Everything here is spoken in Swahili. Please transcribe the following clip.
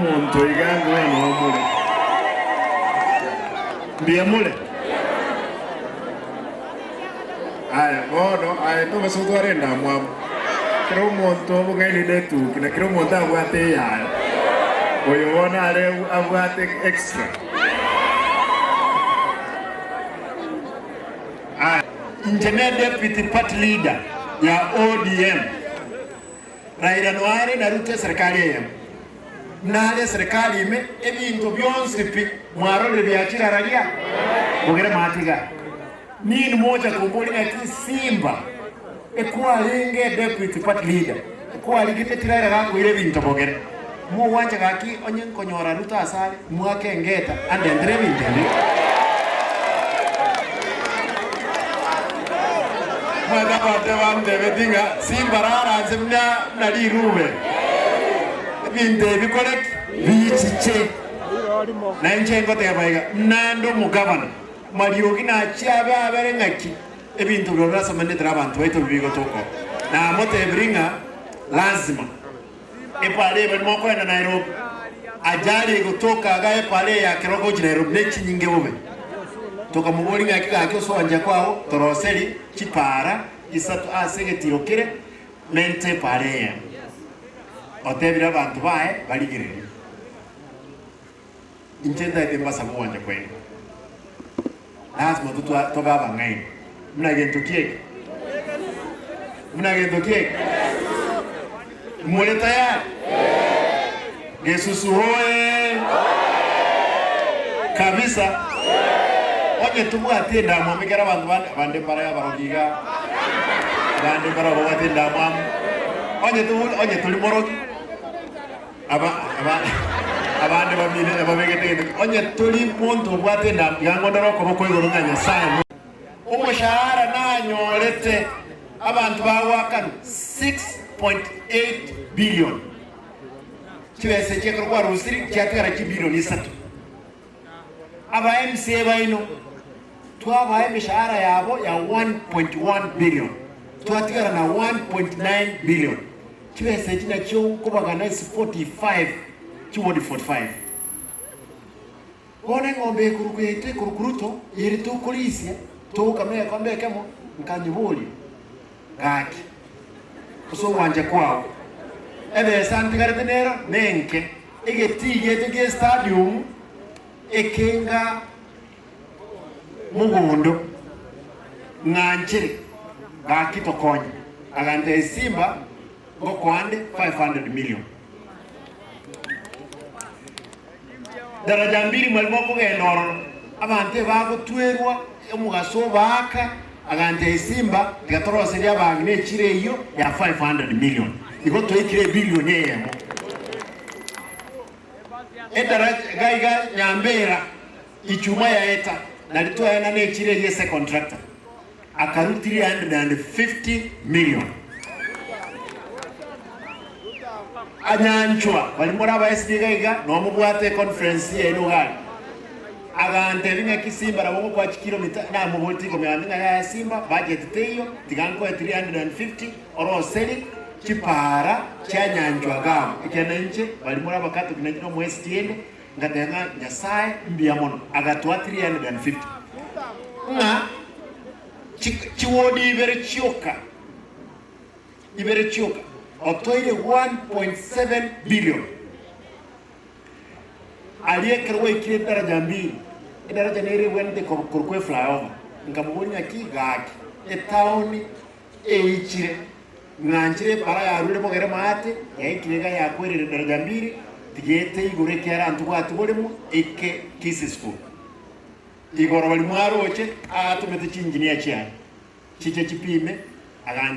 Muntu igangu eno omule. Ndiye mule. Aya, bono, aya tuba sutware na mwamu. Kiro muntu obungeni letu, kina kiro muntu abwate ya. Oyo wona ale abwate extra. Aya, Engineer Deputy Party Leader ya ODM. Raila Noare na Ruto serikali ya. Nale serikali ime ebintu byonse pi mwarole byakira ralia bogere matiga nini moja kumbuli ati Simba ekuwa linge deputy party leader ekuwa ligite tirara gangu ile bintu bogere mu wanja gaki onye nkonyora Ruto asale mwake ngeta ande ndre bindende mwaga pate wande bedinga Simba rara zemna na dirube binde bikorek bichiche na nchengo tebaiga nando mugabana mariogi na chiaba abere ngaki ebintu byobasa manedra abantu baito bigo toko na mote bringa lazima epale bemo kwenda Nairobi ajali kutoka gae pale ya kiroko chi Nairobi nechi nyinge bobe toka muboli ngaki gakyo so anja kwao toroseli chipara isatu asege tirokire mente pale ya otebira abantu bae baligirire inchenda itembasa kuwanja kwenu lazima tugaba ngai mnagento kieke mule tayari Yesusu hoye kabisa oje tubwate ndamwa migera abantu bande para ya barogiga bande para bwate ndamwa oje tuli morogi abandi babiri ababegete onye tuli muntu bwate na yangondoro ko bokoyigoro nganya sana umushahara nanyorete abantu bawakana 6.8 billion kiwese cyekro kwa rusiri cyatera ki billion 3 aba MCA baino twaba imishahara yabo ya 1.1 billion twatigara na 1.9 billion kiwese kina cyo kubagana 45 chiwodi 45 kone ngombe kurukuyete kurukuruto yeri to kulisia to kamera kwambe kemo nkanyibuli gaki so wanje kwao ebe santigaretenero nenke egetige tege stadium ekenga mugondo nganchire gaki tokonye agante Simba ngokwande 500 million daraja mbili mwalimo kugendoro abante bako twerwa omugaso baka agante Simba gatorose lya bangne chire iyo ya 500 million iko toikire billion yemo edaraja gaiga nyambera ichuma ya eta nalitoa yana ne chire yese contractor akaruti 350 million anyanchwa balimora aba SDGaiga no mubwate conference ye nugali agante binga kisimba rabo kwa kilomita na muboti ko myandinga ya Simba budget teyo tiganko 350 oro seli kipara chanyanchwa gam ikenenche balimora bakatu kinajino mu STN ngatenga nyasaye mbia mono agatwa 350 na chiwodi ibere chioka otoire 1.7 billion aliye kerwe kile daraja mbili daraja nere wende kurkwe flyover nkamubonya kigaki town eichire nganchire para ya rule bogere mate yaikirega ya kwerere daraja mbili tigete igore kyara ntugwatu bolemo eke kisi school igoro bali mwaroche atumete chinjini ya chiani chiche chipime agandi